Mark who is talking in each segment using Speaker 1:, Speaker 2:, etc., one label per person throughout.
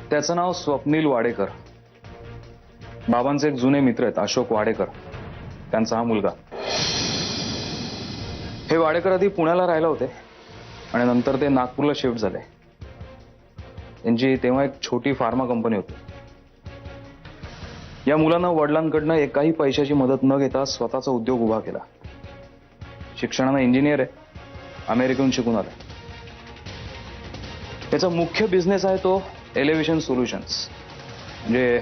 Speaker 1: त्याचं नाव स्वप्नील वाडेकर. बाबांचे एक जुने मित्र आहेत अशोक वाडेकर, त्यांचा हा मुलगा. हे वाडेकर आधी पुण्याला राहिला होते आणि नंतर ते नागपूरला शिफ्ट झाले. त्यांची तेव्हा एक छोटी फार्मा कंपनी होती. या मुलानं वडिलांकडनं एकाही पैशाची मदत न घेता स्वतःचा उद्योग उभा केला. शिक्षणानं इंजिनियर आहे, अमेरिकेहून शिकून आला. त्याचा मुख्य बिझनेस आहे तो एलिव्हेशन सोल्युशन्स, म्हणजे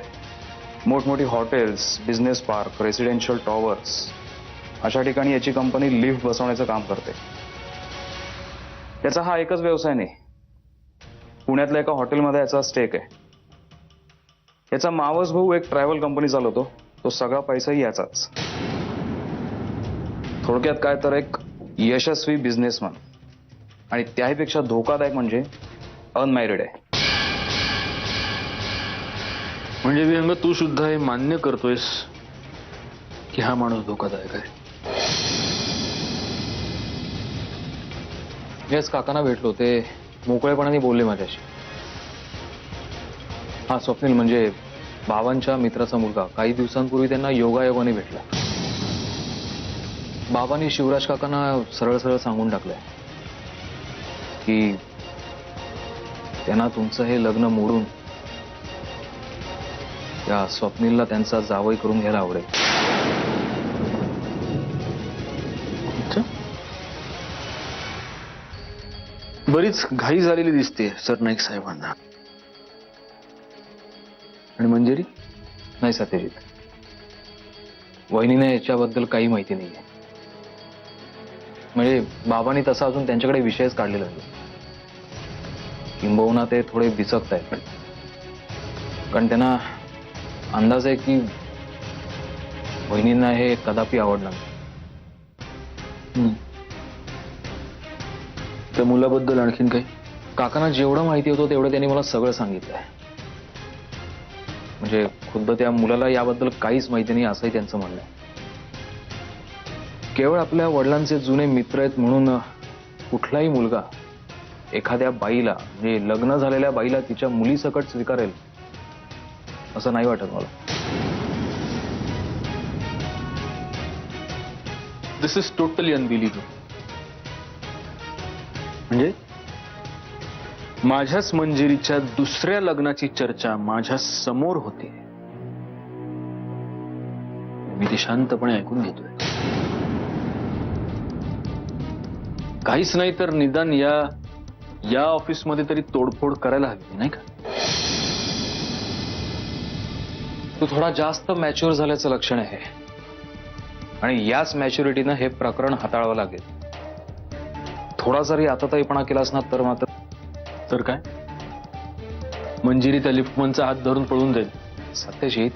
Speaker 1: मोठमोठी hotels, business park, residential towers अशा ठिकाणी याची कंपनी लिफ्ट बसवण्याचं काम करते. त्याचा हा एकच व्यवसाय नाही, पुण्यातल्या एका हॉटेलमध्ये याचा स्टेक आहे. याचा मावस भाऊ एक ट्रॅव्हल कंपनी चालवतो, तो सगळा पैसाही याचाच. थोडक्यात काय तर एक यशस्वी बिझनेसमॅन, आणि त्याहीपेक्षा धोकादायक म्हणजे अनमॅरिड आहे.
Speaker 2: म्हणजे विहंग तू सुद्धा हे मान्य करतोयस की हा माणूस धोकादायक आहे?
Speaker 1: हेच काकांना भेटलो, ते मोकळेपणाने बोलले माझ्याशी. हा स्वप्नील म्हणजे बाबांच्या मित्राचा मुलगा. काही दिवसांपूर्वी त्यांना योगायोगाने भेटला. बाबांनी शिवराज काकांना सरळ सरळ सांगून टाकलंय की त्यांना तुमचं हे लग्न मोडून या स्वप्नीलला त्यांचा जावई करून घ्यायला आवडेल.
Speaker 2: बरीच घाई झालेली दिसते सरनाईक साहेबांना. आणि मंजिरी?
Speaker 1: नाही सत्यजित, वहिनीने याच्याबद्दल काही माहिती नाहीये. म्हणजे बाबांनी तसा अजून त्यांच्याकडे विषयच काढलेला नाही. किंबहुना ते थोडे बिचकत आहेत, कारण त्यांना अंदाज आहे की वहिनींना हे कदापि आवडणार नाही.
Speaker 2: त्या मुलाबद्दल आणखीन काही?
Speaker 1: काकांना जेवढं माहिती होतं तेवढं त्यांनी मला सगळं सांगितलंय. म्हणजे खुद्द त्या मुलाला याबद्दल काहीच माहिती नाही असंही त्यांचं म्हणणं आहे. केवळ आपल्या वडिलांचे जुने मित्र आहेत म्हणून कुठलाही मुलगा एखाद्या बाईला, म्हणजे लग्न झालेल्या बाईला तिच्या मुलीसकट स्वीकारेल असं नाही वाटत मला.
Speaker 2: दिस इज टोटली अनबिलिव्हेबल. म्हणजे माझ्याच मंजिरीच्या दुसऱ्या लग्नाची चर्चा माझ्या समोर होती, मी ती शांतपणे ऐकून घेतोय. काहीच नाही तर निदान या ऑफिसमध्ये तरी तोडफोड करायला हवी, नाही का?
Speaker 1: तू थोडा जास्त मॅच्युअर झाल्याचं लक्षण आहे, आणि याच मॅच्युरिटीनं हे प्रकरण हाताळावं लागेल. थोडा जरी आताताईपणा केलास ना तर मात्र.
Speaker 2: तर काय, मंजिरी त्या लिफ्टमनचा हात धरून पळून जाईल?
Speaker 1: सत्यजित,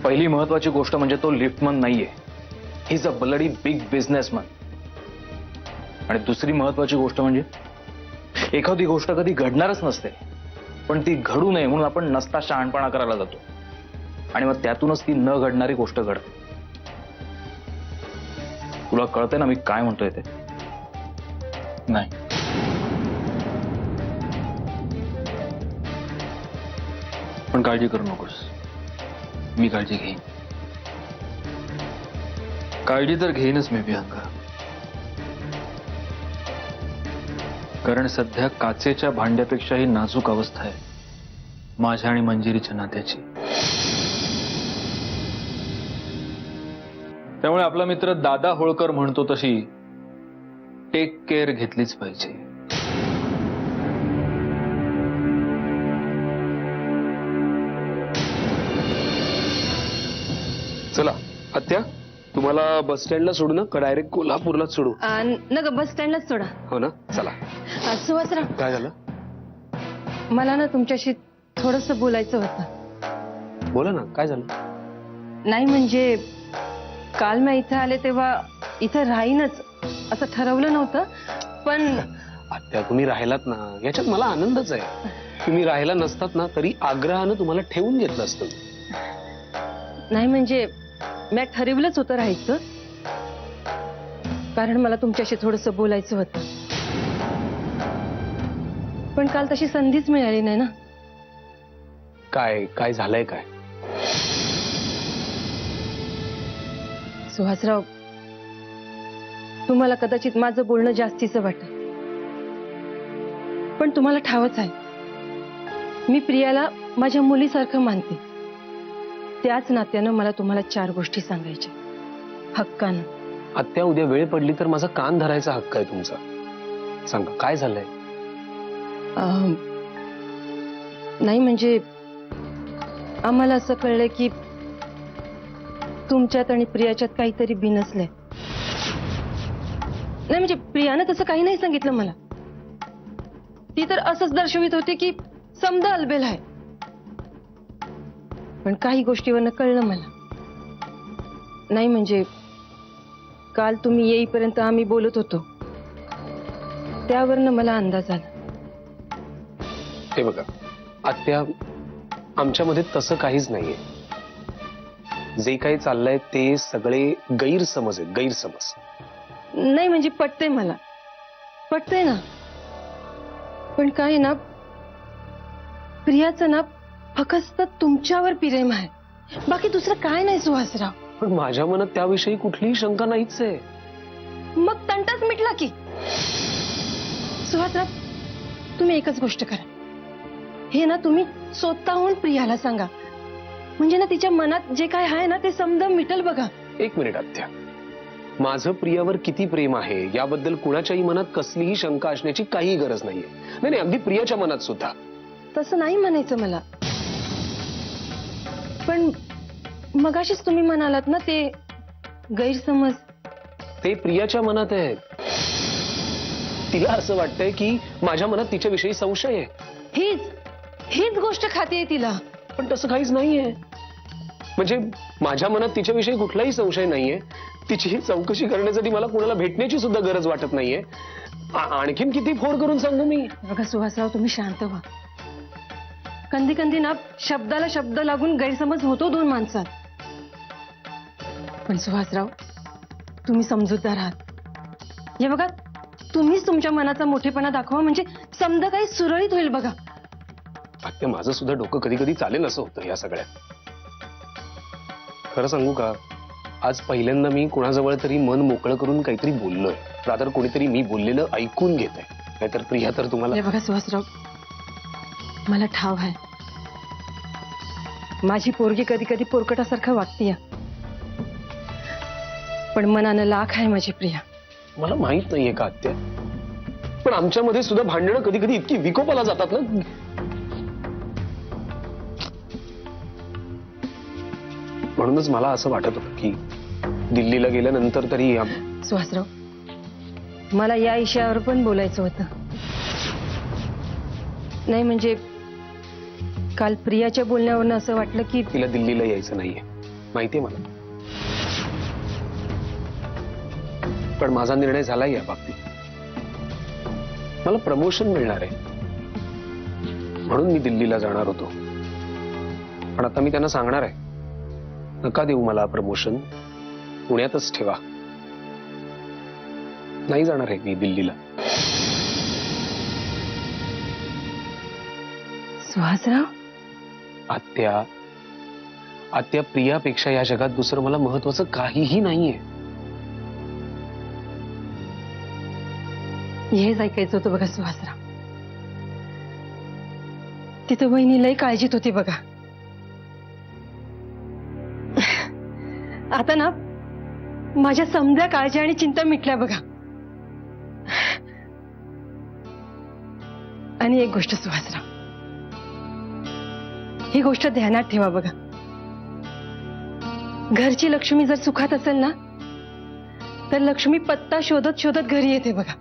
Speaker 1: पहिली महत्वाची गोष्ट म्हणजे तो लिफ्टमन नाहीये, he is a bloody big businessman. आणि दुसरी महत्वाची गोष्ट म्हणजे एखादी गोष्ट कधी घडणारच नसते, पण ती घडू नये म्हणून आपण नसता शहाणपणा करायला जातो, आणि मग त्यातूनच ती न घडणारी गोष्ट घडते. तुला कळतंय ना मी काय म्हणतोय ते?
Speaker 2: नाही. पण काळजी करू नकोस, मी काळजी घेईन. काळजी तर घेईनच मी विहंग, कारण सध्या काचेच्या भांड्यापेक्षाही नाजूक अवस्था आहे माझ्या आणि मंजिरीच्या नात्याची. त्यामुळे आपला मित्र दादा होळकर म्हणतो तशी टेक केअर घेतलीच पाहिजे.
Speaker 3: चला आत्या, तुम्हाला बस स्टँडला सोडू ना का डायरेक्ट कोल्हापूरलाच सोडू?
Speaker 4: न बस स्टँडलाच सोडा.
Speaker 3: हो ना, चला.
Speaker 4: सुहासराव,
Speaker 3: काय झालं?
Speaker 4: मला ना तुमच्याशी थोडंसं बोलायचं होतं.
Speaker 3: बोला ना, काय झालं?
Speaker 4: नाही म्हणजे काल मी इथं आले तेव्हा इथं राहीनच असं ठरवलं नव्हतं, पण
Speaker 3: आत्या तुम्ही राहिलात ना याच्यात मला आनंदच आहे. तुम्ही राहिला नसतात ना तरी आग्रहानं तुम्हाला ठेवून घेतलं असतं.
Speaker 4: नाही म्हणजे मी ठरवलंच होतं राहायचं, कारण मला तुमच्याशी थोडंसं बोलायचं होतं. पण काल तशी संधीच मिळाली नाही ना.
Speaker 3: काय काय झालंय काय?
Speaker 4: सुहासराव, तुम्हाला कदाचित माझं बोलणं जास्तीचं वाटेल, पण तुम्हाला ठावच आहे, मी प्रियाला माझ्या मुलीसारखं मानते. त्याच नात्यानं मला तुम्हाला 4 गोष्टी सांगायच्या हक्कानं.
Speaker 3: आत्या, उद्या वेळ पडली तर माझा कान धरायचा हक्क आहे तुमचा. सांगा काय झालंय?
Speaker 4: नाही म्हणजे आम्हाला असं कळलंय की तुमच्यात आणि प्रियाच्यात काहीतरी बिनसलंय. नाही म्हणजे प्रियानं तसं काही नाही सांगितलं मला. ती तर असंच दर्शवित होती की समजा अलबेल आहे, पण काही गोष्टीवरनं कळलं मला. नाही म्हणजे काल तुम्ही येईपर्यंत आम्ही बोलत होतो, त्यावरनं मला अंदाज आला.
Speaker 3: हे बघा आत्या, आमच्यामध्ये तसं काहीच नाहीये. जे काही चाललंय ते सगळे गैरसमज आहेत, गैरसमज.
Speaker 4: नाही म्हणजे पटतंय मला, पटतंय ना, पण काय ना, प्रियाचं ना फक्त तुमच्यावर प्रेम आहे, बाकी दुसरं काय नाही सुहासराव.
Speaker 3: पण माझ्या मनात त्याविषयी कुठलीही शंका नाहीच आहे.
Speaker 4: मग तंटाच मिटला की. सुहासराव, तुम्ही एकच गोष्ट करा, हे ना तुम्ही स्वतःहून प्रियाला सांगा, म्हणजे ना तिच्या मनात जे काय आहे ना ते समजा मिटल बघा.
Speaker 3: 1 मिनिट आत्या, माझं प्रियावर किती प्रेम आहे याबद्दल कुणाच्याही मनात कसलीही शंका असण्याची काही गरज नाहीये. नाही, अगदी प्रियाच्या मनात सुद्धा.
Speaker 4: तसं नाही म्हणायचं मला, पण मगाशीच तुम्ही म्हणालात ना ते गैरसमज.
Speaker 3: ते प्रियाच्या मनात आहे. तिला असं वाटतंय की माझ्या मनात तिच्याविषयी संशय आहे.
Speaker 4: हीच गोष्ट खातीये तिला.
Speaker 3: पण तसं काहीच नाहीये. म्हणजे माझ्या मनात तिच्याविषयी कुठलाही संशय नाहीये. तिची ही चौकशी करण्यासाठी मला कुणाला भेटण्याची सुद्धा गरज वाटत नाहीये. आणखीन किती फोन करून सांगू मी?
Speaker 4: बघा सुहासराव, तुम्ही शांत व्हा. कंदी कंदी ना शब्दाला शब्द लागून गैरसमज होतो 2 माणसात. पण सुहासराव, तुम्ही समजूतदार आहात. हे बघा, तुम्हीच तुमच्या मनाचा मोठेपणा दाखवा, म्हणजे समजा काही सुरळीत होईल बघा.
Speaker 3: आत्या, माझं सुद्धा डोकं कधी कधी चालेल असं होतं या सगळ्यात. खरं सांगू का, आज पहिल्यांदा मी कुणाजवळ तरी मन मोकळं करून काहीतरी बोललोय. रादर कोणीतरी मी बोललेलं ऐकून घेत आहे. नाहीतर प्रिया तर तुम्हाला.
Speaker 4: हे बघा सुहासराव, मला ठाव आहे, माझी पोरगी कधी कधी पोरकटासारखं वागतीय, पण मनानं लाख आहे माझी प्रिया.
Speaker 3: मला माहित नाहीये का आत्या, पण आमच्यामध्ये सुद्धा भांडणं कधी कधी इतकी विकोपाला जातात ना. म्हणूनच मला असं वाटत होतं की दिल्लीला गेल्यानंतर तरी
Speaker 4: सुहासराव, मला या विषयावर पण बोलायचं होतं. नाही म्हणजे काल प्रियाच्या बोलण्यावरनं असं वाटलं की
Speaker 3: तिला दिल्लीला यायचं नाहीये, माहितीये मला. पण माझा निर्णय झालाय या बाबतीत. मला प्रमोशन मिळणार आहे म्हणून मी दिल्लीला जाणार होतो. पण आता मी त्यांना सांगणार आहे, नका देऊ मला प्रमोशन, पुण्यातच ठेवा. नाही जाणार आहे मी दिल्लीला.
Speaker 4: सुहासराव,
Speaker 3: आत्या, आत्या, प्रियापेक्षा या जगात दुसरं मला महत्वाचं काहीही नाहीये.
Speaker 4: हेच ऐकायचं होतं बघा सुहासराव. तिथं वहिनी लई काळजीत होती बघा. आता ना माझ्या समजा काळजी आणि चिंता मिटल्या बघा. आणि एक गोष्ट सुहासराव, ही गोष्ट ध्यानात ठेवा बघा. घरची लक्ष्मी जर सुखात असेल ना, तर लक्ष्मी पत्ता शोधत शोधत घरी येते बघा.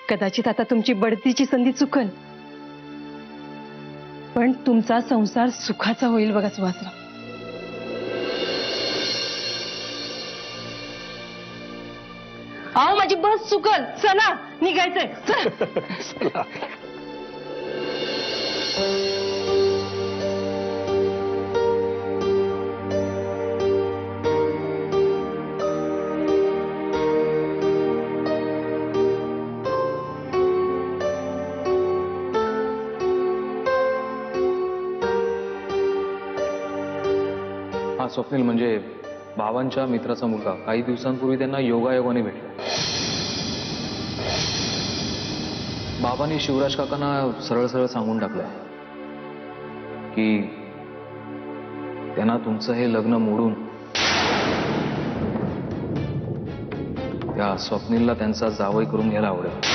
Speaker 4: कदाचित आता तुमची बढतीची संधी चुकल, पण तुमचा संसार सुखाचा होईल बघा सुहासराव. अहो, माझी बस चुकल. चला, निघायचंय. चला.
Speaker 1: स्वप्नील म्हणजे बाबांच्या मित्राचा मुलगा काही दिवसांपूर्वी त्यांना योगायोगाने भेटला. बाबांनी शिवराज काकांना सरळ सरळ सांगून टाकलं की त्यांना तुमचं हे लग्न मोडून त्या स्वप्नीलला त्यांचा जावई करून घ्यायला आवडेल.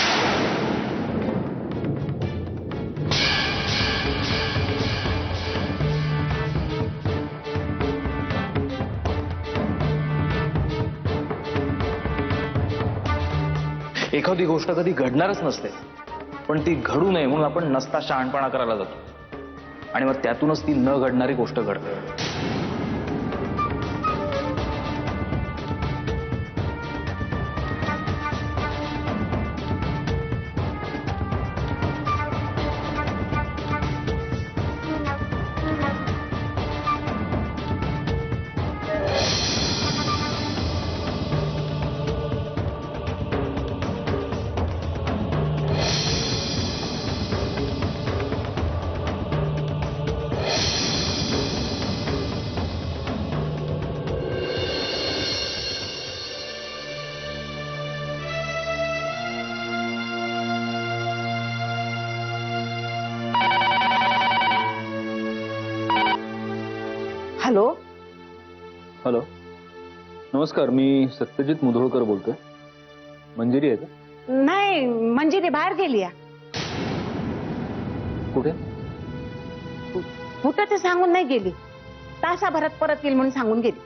Speaker 1: एखादी गोष्ट कधी घडणारच नसते, पण ती घडू नये म्हणून आपण नसता शहाणपणा करायला जातो आणि मग त्यातूनच ती न घडणारी गोष्ट घडते.
Speaker 5: हॅलो.
Speaker 2: हॅलो, नमस्कार. मी सत्यजित मुधोळकर बोलतोय. मंजिरी आहे का?
Speaker 5: नाही, मंजिरी बाहेर गेली.
Speaker 2: कुठे?
Speaker 5: कुठं ते सांगून नाही गेली. तासाभरात परत येईल म्हणून सांगून गेली.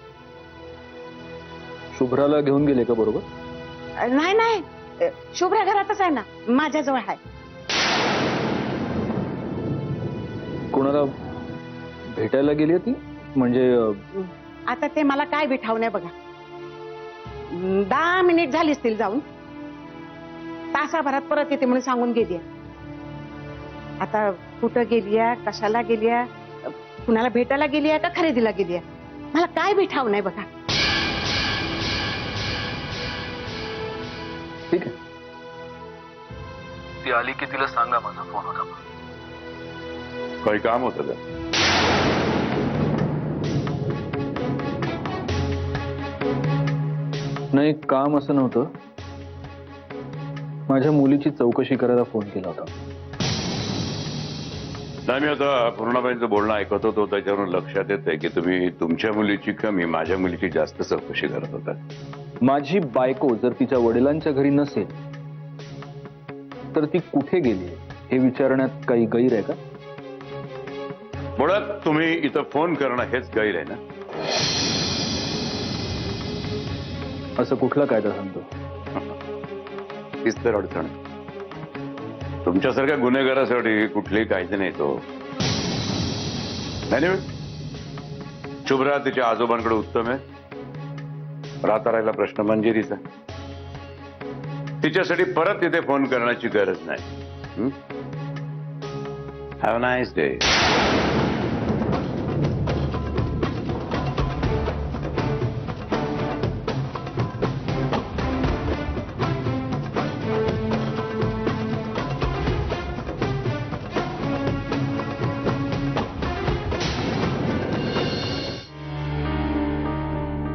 Speaker 2: शुभ्राला घेऊन गेले का बरोबर?
Speaker 5: नाही नाही, शुभ्रा घरातच आहे ना, माझ्याजवळ आहे.
Speaker 2: कोणाला भेटायला गेली होती म्हणजे?
Speaker 5: आता ते मला काय भेटावं नाही बघा. 10 मिनिट झाली असतील जाऊन. तासाभरात परत येते म्हणून सांगून गेली. आता कुठं गेली, कशाला गेली, कुणाला भेटायला गेली का खरेदीला गेली, मला काय भेटावं नाही बघा.
Speaker 2: ठीक आहे, ती आली की तिला सांगा माझा फोन होता.
Speaker 6: काही काम होतं का?
Speaker 2: नाही, काम असं नव्हतं. माझ्या मुलीची चौकशी करायला फोन केला होता.
Speaker 6: नाही, मी आता पूर्णाबाईंचं बोलणं ऐकत होतो, त्याच्यावरून लक्षात येत आहे की तुम्ही तुमच्या मुलीची कमी माझ्या मुलीची जास्त चौकशी करत होता.
Speaker 2: माझी बायको जर तिच्या वडिलांच्या घरी नसेल तर ती कुठे गेली हे विचारण्यात काही गैर आहे का?
Speaker 6: मुळात तुम्ही इथं फोन करणं हेच गैर आहे ना?
Speaker 2: असं कुठला कायदा सांगतो?
Speaker 6: तीच तर अडचण. तुमच्यासारख्या गुन्हेगारासाठी कुठलीही कायदे नाही तो. नाही, शुभ्रा तिच्या आजोबांकडे उत्तम आहे. राहता राहिला प्रश्न मंजिरीचा. तिच्यासाठी परत तिथे फोन करण्याची गरज नाही. Have a nice day.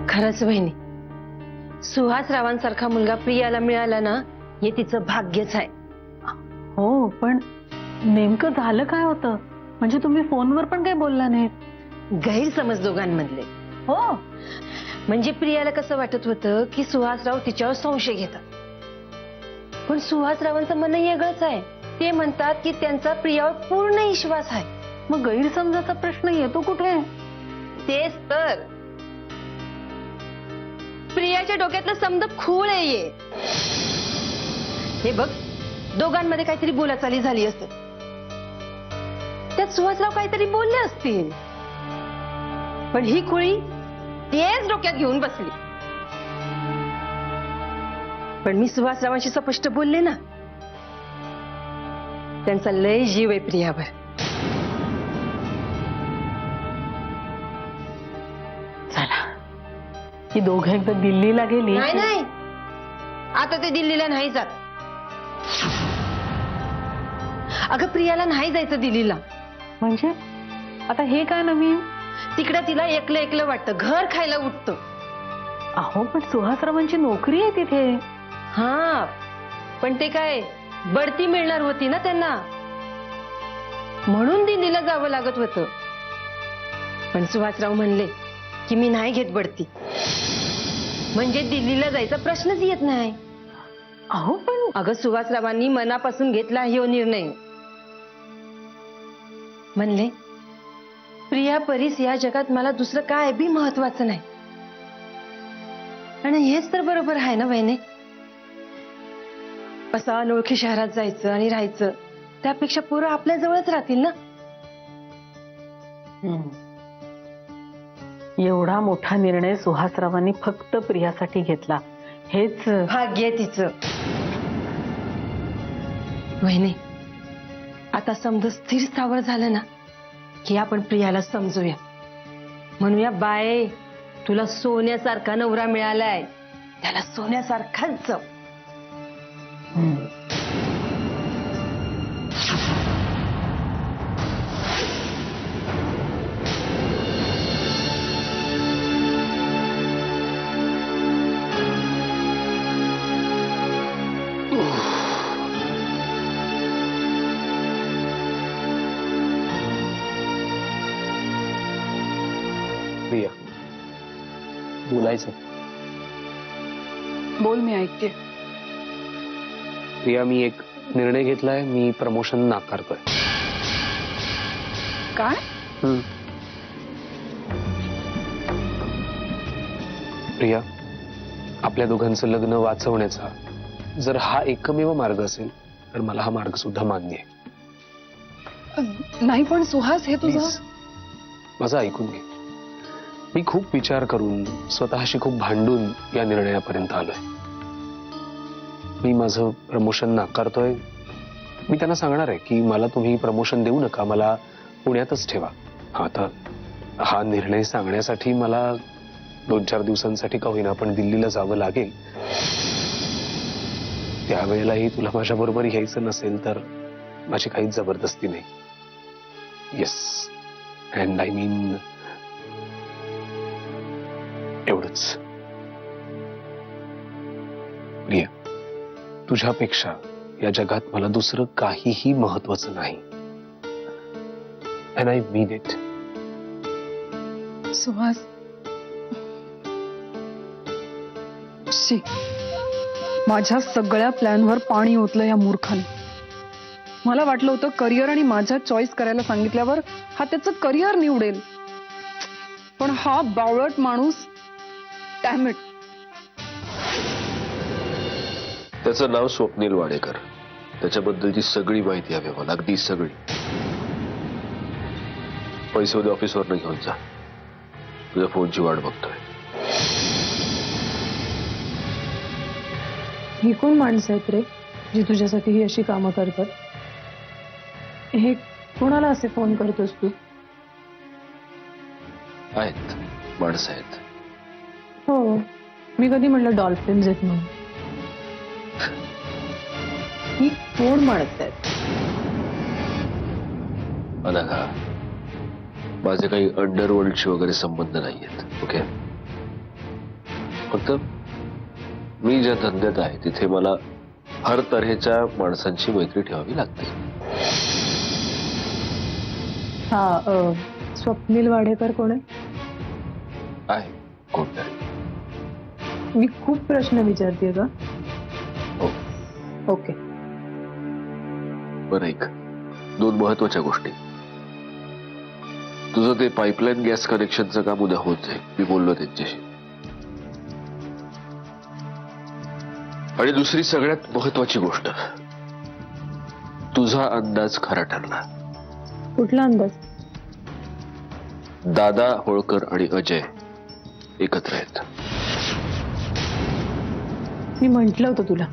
Speaker 4: खरंच बहिणी, सुहासरावांसारखा मुलगा प्रियाला मिळाला ना, हे तिचं भाग्यच आहे.
Speaker 7: हो, पण नेमकं झालं काय होतं? म्हणजे तुम्ही फोनवर पण काही बोलला नाहीत.
Speaker 4: गैरसमज दोघांमधले.
Speaker 7: हो,
Speaker 4: म्हणजे प्रियाला कसं वाटत होतं की सुहासराव तिच्यावर संशय घेतात, पण सुहासरावांचं म्हणणं वेगळंच आहे. ते म्हणतात की त्यांचा प्रियावर पूर्ण विश्वास आहे.
Speaker 7: मग गैरसमजाचा प्रश्न येतो कुठे?
Speaker 4: तेच तर. प्रियाच्या डोक्यातलं समज खूळ आहे. हे बघ, दोघांमध्ये काहीतरी बोलाचाली झाली असेल, त्यात सुहासराव काहीतरी बोलले असतील, पण ही खुळी तेच डोक्यात घेऊन बसली. पण मी सुहासरावांशी स्पष्ट बोलले ना, त्यांचा लय जीव आहे प्रियावर.
Speaker 7: ही दोघं एकदा दिल्लीला गेली.
Speaker 4: नाही नाही, आता ते दिल्लीला नाही जात. अगं, प्रियाला नाही जायचं दिल्लीला.
Speaker 7: म्हणजे आता हे काय नवीन?
Speaker 4: तिकडे तिला एकलं एकलं वाटतं, घर खायला उठतं.
Speaker 7: अहो पण सुहासरावांची नोकरी आहे तिथे.
Speaker 4: हा पण ते काय बढती मिळणार होती ना त्यांना, म्हणून दिल्लीला जावं लागत होतं. पण सुहासराव म्हणले की मी नाही घेत बढती, म्हणजे दिल्लीला जायचा प्रश्नच येत नाही.
Speaker 7: अहो पण
Speaker 4: अगं सुहासरावांनी मनापासून घेतला हा निर्णय. म्हणले प्रिया परीस या जगात मला दुसरं काय बी महत्वाचं नाही. आणि हेच तर बरोबर आहे ना वहिने. असं अनोळखी शहरात जायचं आणि राहायचं त्यापेक्षा पोरं आपल्या जवळच राहतील ना.
Speaker 7: एवढा मोठा निर्णय सुहासरावांनी फक्त प्रियासाठी घेतला, हेच
Speaker 4: भाग्य आहे तिचं. वहिने आता समज स्थिर स्थावर झालं ना की आपण प्रियाला समजूया. म्हणूया बाय तुला सोन्यासारखा नवरा मिळालाय, त्याला सोन्यासारखाच जाऊ.
Speaker 3: प्रिया, बोलायचं.
Speaker 7: बोल, मी ऐकते.
Speaker 3: प्रिया, मी एक निर्णय घेतलाय. मी प्रमोशन नाकारतोय.
Speaker 7: काय?
Speaker 3: प्रिया, आपल्या दोघांचं लग्न वाचवण्याचा जर हा एकमेव मार्ग असेल तर मला हा मार्ग सुद्धा मान्य आहे.
Speaker 7: नाही पण सुहास, हे
Speaker 3: प्लीज माझं ऐकून घे. मी खूप विचार करून स्वतःशी खूप भांडून या निर्णयापर्यंत आलोय. मी माझं प्रमोशन नाकारतोय. मी त्यांना सांगणार आहे की मला तुम्ही प्रमोशन देऊ नका, मला पुण्यातच ठेवा. आता हा निर्णय सांगण्यासाठी मला 2-4 दिवसांसाठी का होईना पण दिल्लीला जावं लागेल. त्यावेळेलाही तुला माझ्या बरोबर यायचं नसेल तर माझी काहीच जबरदस्ती नाही. येस, अँड आय मीन एवढंच. प्रिया, तुझ्यापेक्षा या जगात मला दुसरं काहीही महत्वाचं नाही. And I mean it.
Speaker 8: Suhas, माझ्या सगळ्या प्लॅनवर पाणी ओतलं या मूर्खाने. मला वाटलं होतं करिअर आणि माझ्या चॉईस करायला सांगितल्यावर हा त्याचं करिअर निवडेल, पण हा बावळट माणूस, डॅम इट.
Speaker 9: त्याचं नाव स्वप्नील वाडेकर. त्याच्याबद्दलची सगळी माहिती हवी मला, अगदी सगळी. पैसे उद्या ऑफिसवर घेऊन जा. तुझ्या फोनची वाट बघतोय.
Speaker 8: ही कोण माणसं आहेत रे जी तुझ्यासाठी ही अशी कामं करतात? हे कोणाला असे फोन करतोस तू?
Speaker 9: आहेत, माणसं आहेत.
Speaker 8: हो, मी कधी म्हणलं डॉल्फिन्स आहेत म्हणून? ही कोण माणसं आहेत?
Speaker 9: अनघा, माझे काही अंडरवर्ल्डशी वगैरे संबंध नाहीयेत. ओके, फक्त मी ज्या धंद्यात आहे तिथे मला हर तऱ्हेच्या माणसांची मैत्री ठेवावी लागते.
Speaker 8: हा, स्वप्नील वाडेकर कोण
Speaker 9: आहे कोणतरी.
Speaker 8: मी खूप प्रश्न विचारते का?
Speaker 9: हो.
Speaker 8: ओके.
Speaker 9: बरं, एक 2 महत्वाच्या गोष्टी. तुझं ते पाईपलाईन गॅस कनेक्शनचं काम उद्या होत आहे, मी बोललो त्यांच्याशी. आणि दुसरी सगळ्यात महत्वाची गोष्ट, तुझा अंदाज खरा ठरला.
Speaker 8: कुठला अंदाज?
Speaker 9: दादा होळकर आणि अजय एकत्र आहेत.
Speaker 8: मी म्हंटल होतं तुला,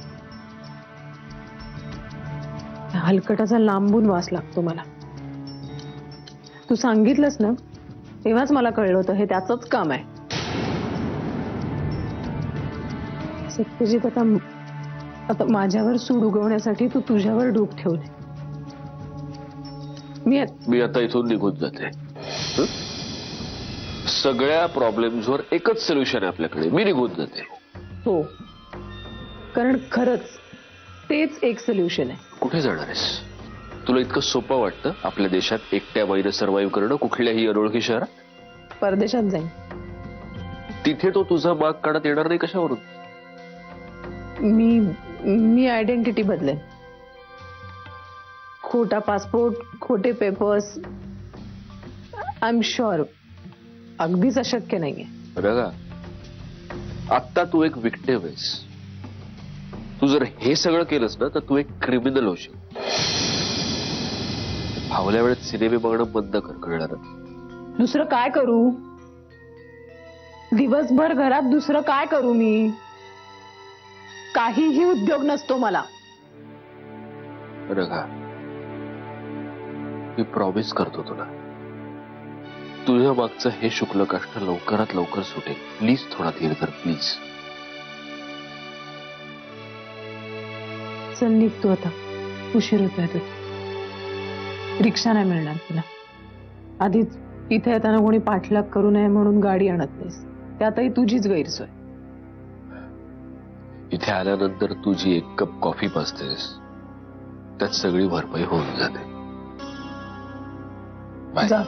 Speaker 8: हलकटाचा लांबून वास लागतो मला. तू सांगितलंस ना तेव्हाच मला कळलं होतं हे त्याचंच काम आहे. सत्यजित, आता माझ्यावर सूड उगवण्यासाठी तू तुझ्यावर डूब ठेवले.
Speaker 9: मी आता इथून निघून जाते. सगळ्या प्रॉब्लेम्सवर एकच सोल्युशन आहे आपल्याकडे, मी निघून जाते.
Speaker 7: हो, कारण खरंच तेच एक सोल्युशन आहे.
Speaker 9: कुठे जाणार आहेस? तुला इतकं सोपं वाटतं आपल्या देशात एकट्या बाईनं सर्व्हाइव्ह करणं कुठल्याही अनोळखी शहरात?
Speaker 7: परदेशात जाईन.
Speaker 9: तिथे तो तुझा माग काढत येणार नाही कशावरून?
Speaker 7: मी आयडेंटिटी बदलेन. खोटा पासपोर्ट, खोटे पेपर्स. आय एम शुअर अगदीच अशक्य नाहीये.
Speaker 9: बघा, आत्ता तू एक विक्टिम आहेस. तू जर हे सगळं केलंस ना तर तू एक क्रिमिनल होशील. फावल्या वेळेत सिनेमे बघणं बंद कर, कळलं ना?
Speaker 7: दुसरं काय करू? दिवसभर घरात दुसरं काय करू मी? काहीही उद्योग नसतो मला.
Speaker 9: बघा, मी प्रॉमिस करतो तुला, तुझ्या मागचं हे शुक्ल कष्ट लवकरात लवकर सुटेल. प्लीज थोडा धीर धर, प्लीज.
Speaker 7: चल निघतो आता, उशीर होतोय. तर रिक्षा नाही मिळणार तुला. आधीच इथे येताना कोणी पाठलाग करू नये म्हणून गाडी आणत नाहीस, त्यातही तुझीच गैरसोय.
Speaker 9: इथे आल्यानंतर तू जी एक कप कॉफी पाजतेस त्यात सगळी भरपाई होऊन जाते. बाय.
Speaker 7: जा.